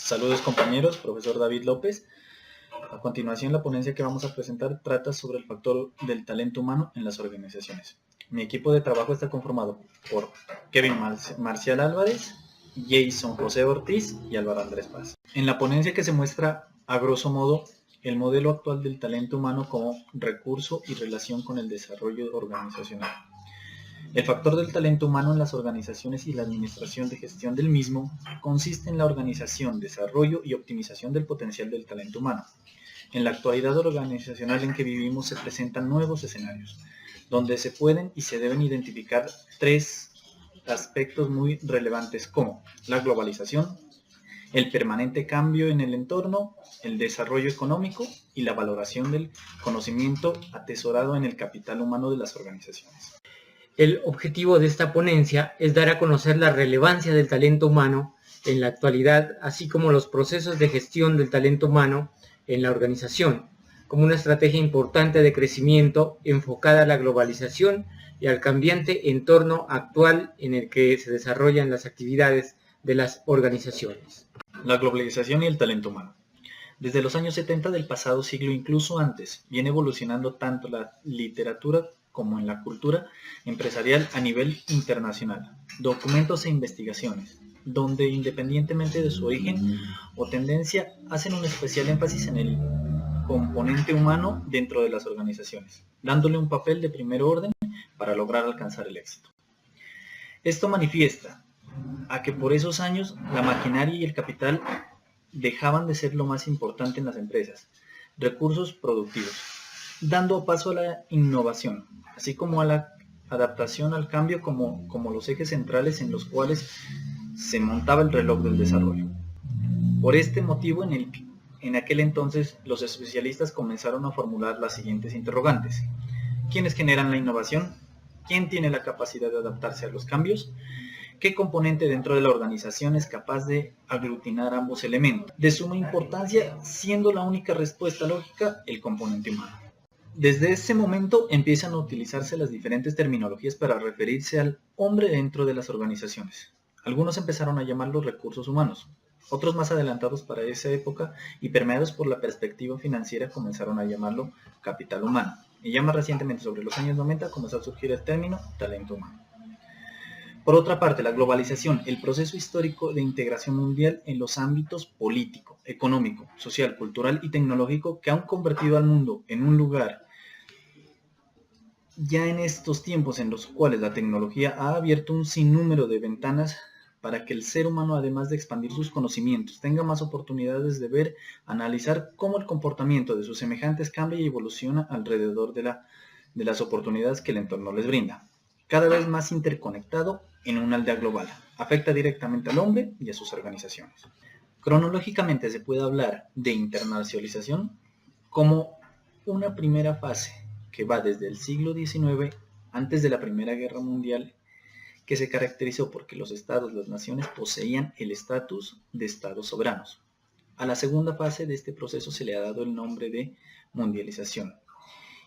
Saludos compañeros, profesor David López. A continuación, la ponencia que vamos a presentar trata sobre el factor del talento humano en las organizaciones. Mi equipo de trabajo está conformado por Kevin Marcial Álvarez, Jason José Ortiz y Álvaro Andrés Paz. En la ponencia que se muestra, a grosso modo, el modelo actual del talento humano como recurso y relación con el desarrollo organizacional. El factor del talento humano en las organizaciones y la administración de gestión del mismo consiste en la organización, desarrollo y optimización del potencial del talento humano. En la actualidad organizacional en que vivimos se presentan nuevos escenarios, donde se pueden y se deben identificar tres aspectos muy relevantes como la globalización, el permanente cambio en el entorno, el desarrollo económico y la valoración del conocimiento atesorado en el capital humano de las organizaciones. El objetivo de esta ponencia es dar a conocer la relevancia del talento humano en la actualidad, así como los procesos de gestión del talento humano en la organización, como una estrategia importante de crecimiento enfocada a la globalización y al cambiante entorno actual en el que se desarrollan las actividades de las organizaciones. La globalización y el talento humano. Desde los años 70 del pasado siglo, incluso antes, viene evolucionando tanto la literatura como en la cultura empresarial a nivel internacional, documentos e investigaciones, donde independientemente de su origen o tendencia, hacen un especial énfasis en el componente humano dentro de las organizaciones, dándole un papel de primer orden para lograr alcanzar el éxito. Esto manifiesta a que por esos años la maquinaria y el capital dejaban de ser lo más importante en las empresas, recursos productivos, dando paso a la innovación, así como a la adaptación al cambio como los ejes centrales en los cuales se montaba el reloj del desarrollo. Por este motivo, en aquel entonces, los especialistas comenzaron a formular las siguientes interrogantes. ¿Quiénes generan la innovación? ¿Quién tiene la capacidad de adaptarse a los cambios? ¿Qué componente dentro de la organización es capaz de aglutinar ambos elementos? De suma importancia, siendo la única respuesta lógica, el componente humano. Desde ese momento empiezan a utilizarse las diferentes terminologías para referirse al hombre dentro de las organizaciones. Algunos empezaron a llamarlos recursos humanos, otros más adelantados para esa época y permeados por la perspectiva financiera comenzaron a llamarlo capital humano. Y ya más recientemente, sobre los años 90, comenzó a surgir el término talento humano. Por otra parte, la globalización, el proceso histórico de integración mundial en los ámbitos político, económico, social, cultural y tecnológico que han convertido al mundo en un lugar ya en estos tiempos en los cuales la tecnología ha abierto un sinnúmero de ventanas para que el ser humano, además de expandir sus conocimientos, tenga más oportunidades de ver, analizar cómo el comportamiento de sus semejantes cambia y evoluciona alrededor de las oportunidades que el entorno les brinda. Cada vez más interconectado en una aldea global, afecta directamente al hombre y a sus organizaciones. Cronológicamente se puede hablar de internacionalización como una primera fase que va desde el siglo XIX, antes de la Primera Guerra Mundial, que se caracterizó porque los estados, las naciones, poseían el estatus de estados soberanos. A la segunda fase de este proceso se le ha dado el nombre de mundialización,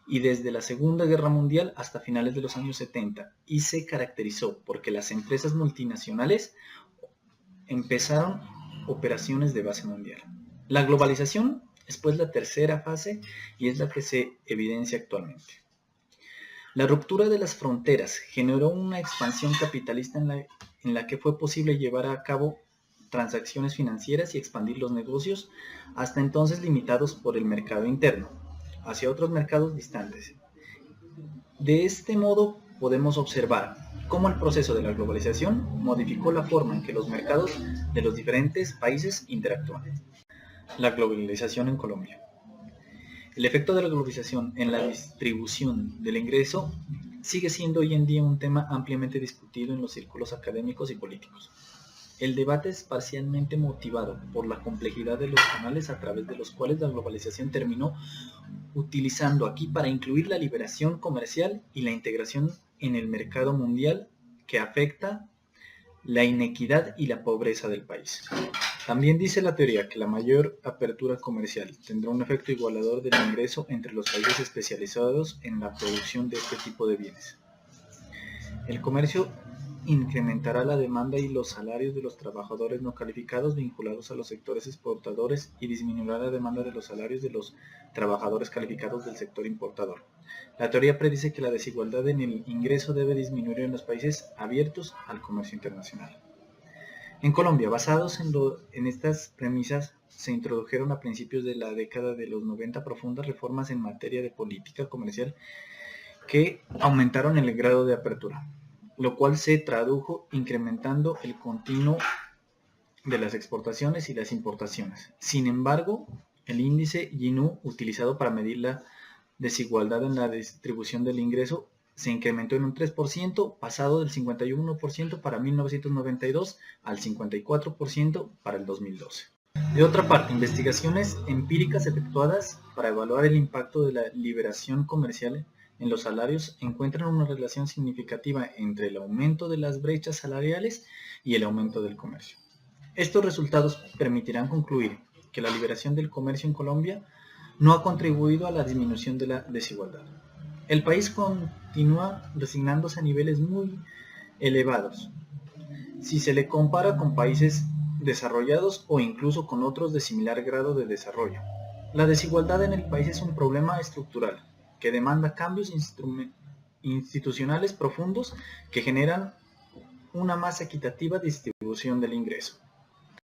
y desde la Segunda Guerra Mundial hasta finales de los años 70, y se caracterizó porque las empresas multinacionales empezaron operaciones de base mundial. La globalización es pues la tercera fase y es la que se evidencia actualmente. La ruptura de las fronteras generó una expansión capitalista en la que fue posible llevar a cabo transacciones financieras y expandir los negocios, hasta entonces limitados por el mercado interno, hacia otros mercados distantes. De este modo podemos observar cómo el proceso de la globalización modificó la forma en que los mercados de los diferentes países interactúan. La globalización en Colombia. El efecto de la globalización en la distribución del ingreso sigue siendo hoy en día un tema ampliamente discutido en los círculos académicos y políticos. El debate es parcialmente motivado por la complejidad de los canales a través de los cuales la globalización terminó utilizando aquí para incluir la liberación comercial y la integración en el mercado mundial que afecta la inequidad y la pobreza del país. También dice la teoría que la mayor apertura comercial tendrá un efecto igualador del ingreso entre los países especializados en la producción de este tipo de bienes. El comercio incrementará la demanda y los salarios de los trabajadores no calificados vinculados a los sectores exportadores y disminuirá la demanda de los salarios de los trabajadores calificados del sector importador. La teoría predice que la desigualdad en el ingreso debe disminuir en los países abiertos al comercio internacional. En Colombia, basados en estas premisas, se introdujeron a principios de la década de los 90 profundas reformas en materia de política comercial que aumentaron el grado de apertura, lo cual se tradujo incrementando el continuo de las exportaciones y las importaciones. Sin embargo, el índice Gini, utilizado para medir la desigualdad en la distribución del ingreso, se incrementó en un 3%, pasado del 51% para 1992 al 54% para el 2012. De otra parte, investigaciones empíricas efectuadas para evaluar el impacto de la liberación comercial en los salarios encuentran una relación significativa entre el aumento de las brechas salariales y el aumento del comercio. Estos resultados permitirán concluir que la liberación del comercio en Colombia no ha contribuido a la disminución de la desigualdad. El país continúa resignándose a niveles muy elevados si se le compara con países desarrollados o incluso con otros de similar grado de desarrollo. La desigualdad en el país es un problema estructural que demanda cambios institucionales profundos que generan una más equitativa distribución del ingreso.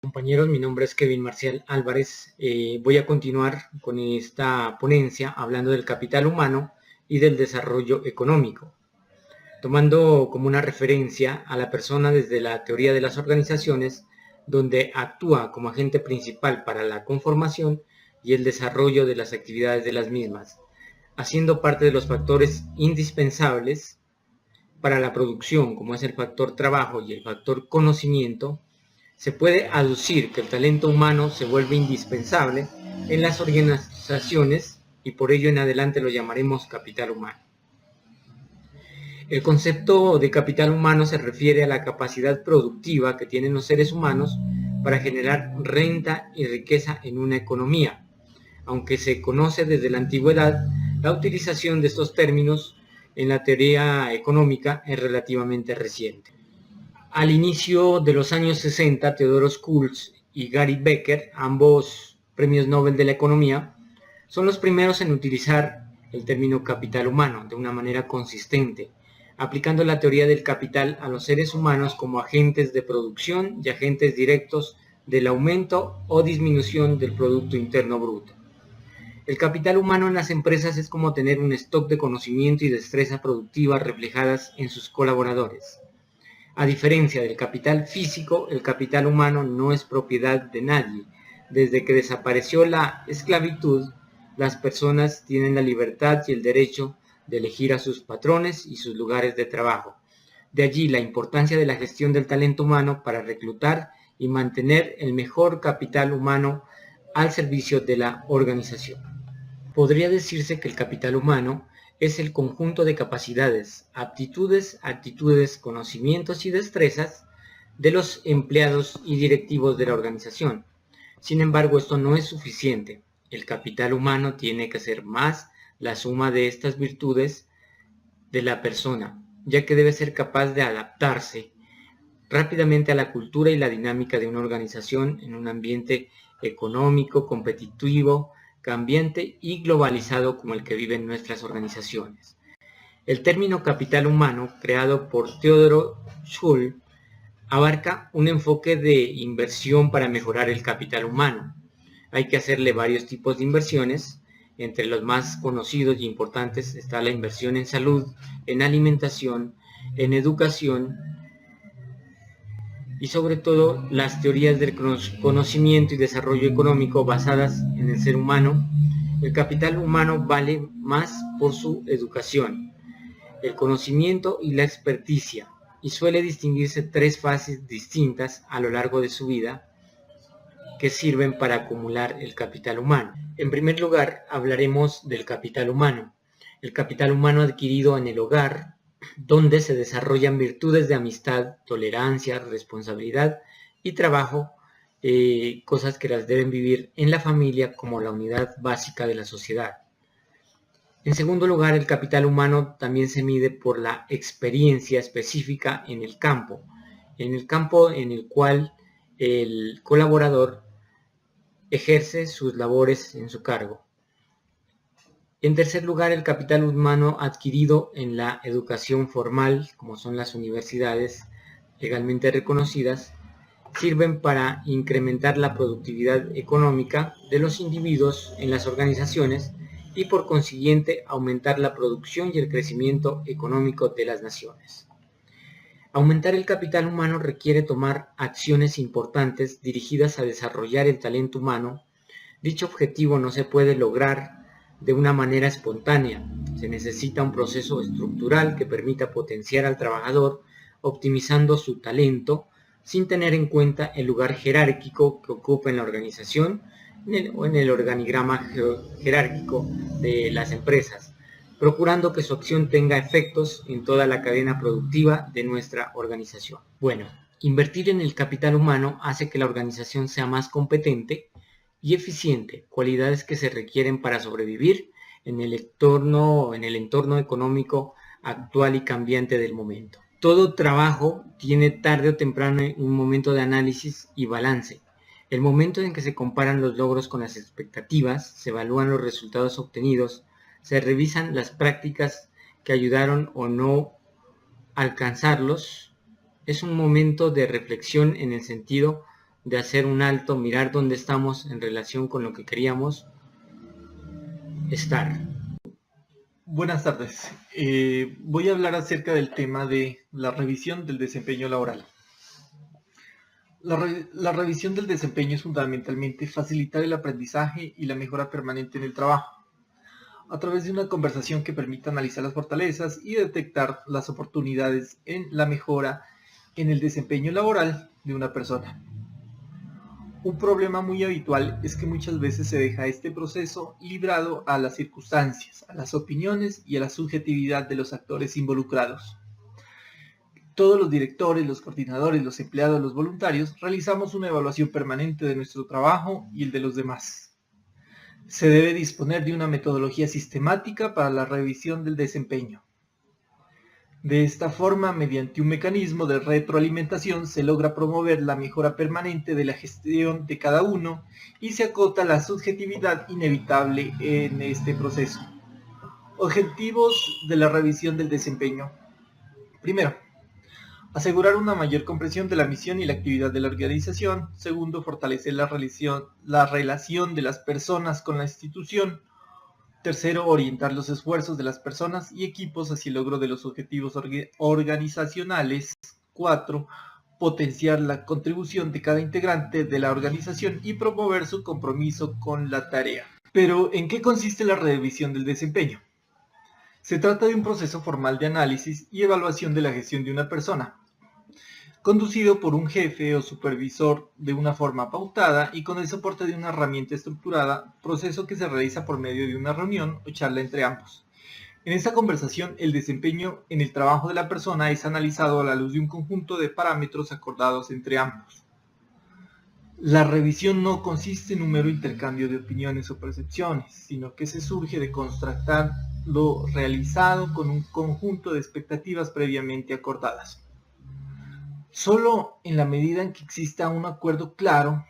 Compañeros, mi nombre es Kevin Marcial Álvarez. Voy a continuar con esta ponencia hablando del capital humano y del desarrollo económico, tomando como una referencia a la persona desde la teoría de las organizaciones, donde actúa como agente principal para la conformación y el desarrollo de las actividades de las mismas, haciendo parte de los factores indispensables para la producción, como es el factor trabajo y el factor conocimiento. Se puede aducir que el talento humano se vuelve indispensable en las organizaciones y por ello en adelante lo llamaremos capital humano. El concepto de capital humano se refiere a la capacidad productiva que tienen los seres humanos para generar renta y riqueza en una economía. Aunque se conoce desde la antigüedad, la utilización de estos términos en la teoría económica es relativamente reciente. Al inicio de los años 60, Theodore Schultz y Gary Becker, ambos premios Nobel de la Economía, son los primeros en utilizar el término capital humano de una manera consistente, aplicando la teoría del capital a los seres humanos como agentes de producción y agentes directos del aumento o disminución del Producto Interno Bruto. El capital humano en las empresas es como tener un stock de conocimiento y destreza productiva reflejadas en sus colaboradores. A diferencia del capital físico, el capital humano no es propiedad de nadie. Desde que desapareció la esclavitud, las personas tienen la libertad y el derecho de elegir a sus patrones y sus lugares de trabajo. De allí la importancia de la gestión del talento humano para reclutar y mantener el mejor capital humano al servicio de la organización. Podría decirse que el capital humano es el conjunto de capacidades, aptitudes, actitudes, conocimientos y destrezas de los empleados y directivos de la organización. Sin embargo, esto no es suficiente. El capital humano tiene que ser más la suma de estas virtudes de la persona, ya que debe ser capaz de adaptarse rápidamente a la cultura y la dinámica de una organización en un ambiente económico, competitivo, cambiante y globalizado como el que viven nuestras organizaciones. El término capital humano, creado por Theodore Schultz, abarca un enfoque de inversión para mejorar el capital humano. Hay que hacerle varios tipos de inversiones. Entre los más conocidos y importantes está la inversión en salud, en alimentación, en educación y sobre todo las teorías del conocimiento y desarrollo económico basadas en el ser humano. El capital humano vale más por su educación, el conocimiento y la experticia, y suele distinguirse tres fases distintas a lo largo de su vida que sirven para acumular el capital humano. En primer lugar, hablaremos del capital humano. El capital humano adquirido en el hogar, donde se desarrollan virtudes de amistad, tolerancia, responsabilidad y trabajo, cosas que las deben vivir en la familia como la unidad básica de la sociedad. En segundo lugar, el capital humano también se mide por la experiencia específica en el campo en el cual el colaborador ejerce sus labores en su cargo. En tercer lugar, el capital humano adquirido en la educación formal, como son las universidades legalmente reconocidas, sirven para incrementar la productividad económica de los individuos en las organizaciones y por consiguiente aumentar la producción y el crecimiento económico de las naciones. Aumentar el capital humano requiere tomar acciones importantes dirigidas a desarrollar el talento humano. Dicho objetivo no se puede lograr de una manera espontánea. Se necesita un proceso estructural que permita potenciar al trabajador, optimizando su talento, sin tener en cuenta el lugar jerárquico que ocupa en la organización o en el organigrama jerárquico de las empresas, procurando que su acción tenga efectos en toda la cadena productiva de nuestra organización. Bueno, invertir en el capital humano hace que la organización sea más competente y eficiente, cualidades que se requieren para sobrevivir en el entorno económico actual y cambiante del momento. Todo trabajo tiene tarde o temprano un momento de análisis y balance. El momento en que se comparan los logros con las expectativas, se evalúan los resultados obtenidos, se revisan las prácticas que ayudaron o no a alcanzarlos. Es un momento de reflexión en el sentido de hacer un alto, mirar dónde estamos en relación con lo que queríamos estar. Buenas tardes. Voy a hablar acerca del tema de la revisión del desempeño laboral. La revisión del desempeño es fundamentalmente facilitar el aprendizaje y la mejora permanente en el trabajo, a través de una conversación que permita analizar las fortalezas y detectar las oportunidades en la mejora en el desempeño laboral de una persona. Un problema muy habitual es que muchas veces se deja este proceso librado a las circunstancias, a las opiniones y a la subjetividad de los actores involucrados. Todos los directores, los coordinadores, los empleados, los voluntarios, realizamos una evaluación permanente de nuestro trabajo y el de los demás. Se debe disponer de una metodología sistemática para la revisión del desempeño. De esta forma, mediante un mecanismo de retroalimentación, se logra promover la mejora permanente de la gestión de cada uno y se acota la subjetividad inevitable en este proceso. Objetivos de la revisión del desempeño. Primero, asegurar una mayor comprensión de la misión y la actividad de la organización. Segundo, fortalecer la relación de las personas con la institución. Tercero, orientar los esfuerzos de las personas y equipos hacia el logro de los objetivos organizacionales. 4. Potenciar la contribución de cada integrante de la organización y promover su compromiso con la tarea. Pero, ¿en qué consiste la revisión del desempeño? Se trata de un proceso formal de análisis y evaluación de la gestión de una persona, conducido por un jefe o supervisor de una forma pautada y con el soporte de una herramienta estructurada, proceso que se realiza por medio de una reunión o charla entre ambos. En esta conversación, el desempeño en el trabajo de la persona es analizado a la luz de un conjunto de parámetros acordados entre ambos. La revisión no consiste en un mero intercambio de opiniones o percepciones, sino que se surge de contrastar lo realizado con un conjunto de expectativas previamente acordadas. Solo en la medida en que exista un acuerdo claro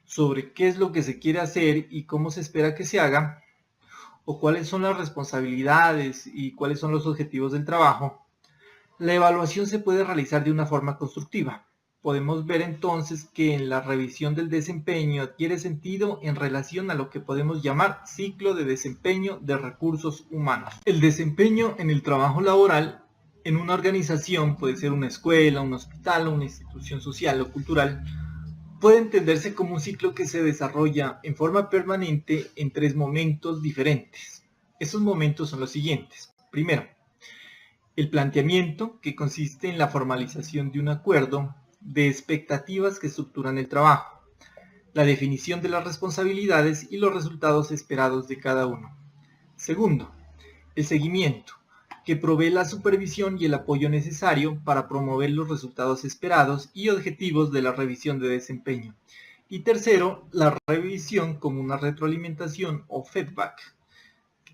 sobre qué es lo que se quiere hacer y cómo se espera que se haga, o cuáles son las responsabilidades y cuáles son los objetivos del trabajo, la evaluación se puede realizar de una forma constructiva. Podemos ver entonces que en la revisión del desempeño adquiere sentido en relación a lo que podemos llamar ciclo de desempeño de recursos humanos. El desempeño en el trabajo laboral en una organización, puede ser una escuela, un hospital o una institución social o cultural, puede entenderse como un ciclo que se desarrolla en forma permanente en 3 momentos diferentes. Esos momentos son los siguientes. Primero, el planteamiento, que consiste en la formalización de un acuerdo de expectativas que estructuran el trabajo, la definición de las responsabilidades y los resultados esperados de cada uno. Segundo, el seguimiento, que provee la supervisión y el apoyo necesario para promover los resultados esperados y objetivos de la revisión de desempeño. Y tercero, la revisión como una retroalimentación o feedback,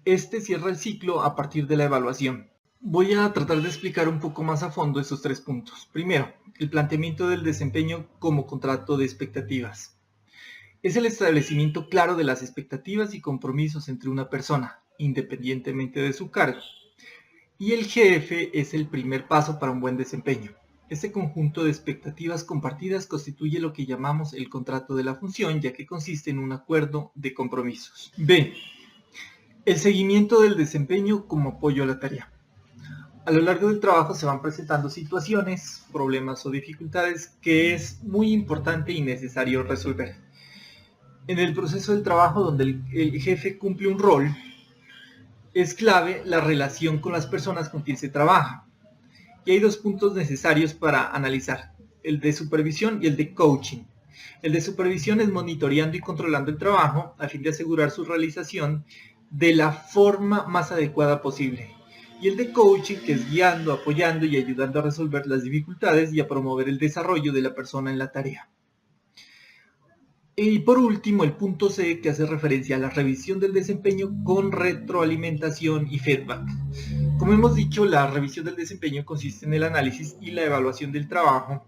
Este cierra el ciclo a partir de la evaluación. Voy a tratar de explicar un poco más a fondo estos 3 puntos. Primero, el planteamiento del desempeño como contrato de expectativas. Es el establecimiento claro de las expectativas y compromisos entre una persona, independientemente de su cargo. Y el jefe es el primer paso para un buen desempeño. Este conjunto de expectativas compartidas constituye lo que llamamos el contrato de la función, ya que consiste en un acuerdo de compromisos. B. El seguimiento del desempeño como apoyo a la tarea. A lo largo del trabajo se van presentando situaciones, problemas o dificultades que es muy importante y necesario resolver. En el proceso del trabajo donde el jefe cumple un rol, es clave la relación con las personas con quien se trabaja. Y hay 2 puntos necesarios para analizar, el de supervisión y el de coaching. El de supervisión es monitoreando y controlando el trabajo a fin de asegurar su realización de la forma más adecuada posible. Y el de coaching, que es guiando, apoyando y ayudando a resolver las dificultades y a promover el desarrollo de la persona en la tarea. Y por último, el punto C, que hace referencia a la revisión del desempeño con retroalimentación y feedback. Como hemos dicho, la revisión del desempeño consiste en el análisis y la evaluación del trabajo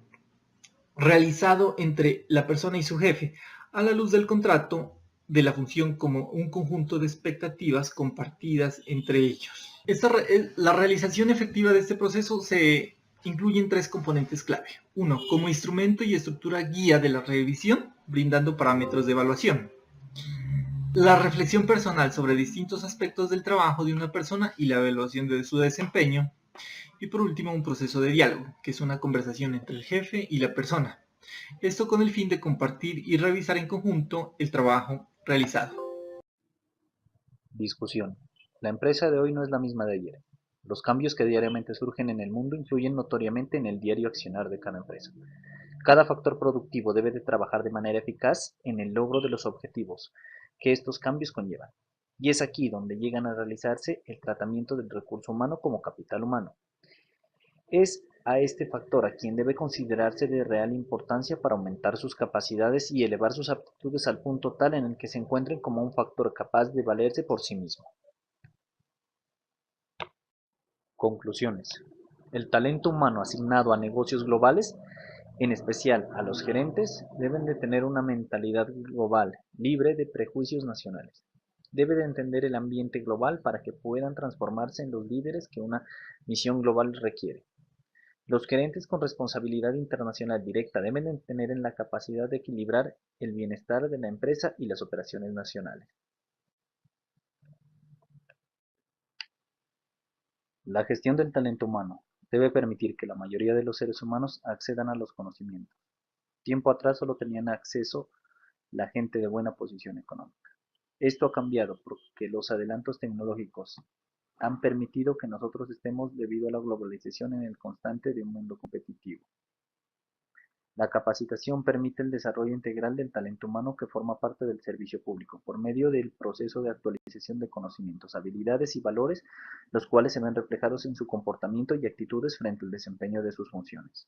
realizado entre la persona y su jefe, a la luz del contrato de la función como un conjunto de expectativas compartidas entre ellos. La realización efectiva de este proceso se incluye en 3 componentes clave. 1. Como instrumento y estructura guía de la revisión, brindando parámetros de evaluación. La reflexión personal sobre distintos aspectos del trabajo de una persona y la evaluación de su desempeño. Y por último, un proceso de diálogo, que es una conversación entre el jefe y la persona. Esto con el fin de compartir y revisar en conjunto el trabajo realizado. Discusión. La empresa de hoy no es la misma de ayer. Los cambios que diariamente surgen en el mundo influyen notoriamente en el diario accionar de cada empresa. Cada factor productivo debe de trabajar de manera eficaz en el logro de los objetivos que estos cambios conllevan. Y es aquí donde llegan a realizarse el tratamiento del recurso humano como capital humano. Es a este factor a quien debe considerarse de real importancia para aumentar sus capacidades y elevar sus aptitudes al punto tal en el que se encuentren como un factor capaz de valerse por sí mismo. Conclusiones. El talento humano asignado a negocios globales, en especial a los gerentes, deben de tener una mentalidad global, libre de prejuicios nacionales. Debe de entender el ambiente global para que puedan transformarse en los líderes que una misión global requiere. Los gerentes con responsabilidad internacional directa deben de tener en la capacidad de equilibrar el bienestar de la empresa y las operaciones nacionales. La gestión del talento humano debe permitir que la mayoría de los seres humanos accedan a los conocimientos. Tiempo atrás solo tenían acceso la gente de buena posición económica. Esto ha cambiado porque los adelantos tecnológicos han permitido que nosotros estemos debido a la globalización en el constante de un mundo competitivo. La capacitación permite el desarrollo integral del talento humano que forma parte del servicio público, por medio del proceso de actualización de conocimientos, habilidades y valores, los cuales se ven reflejados en su comportamiento y actitudes frente al desempeño de sus funciones.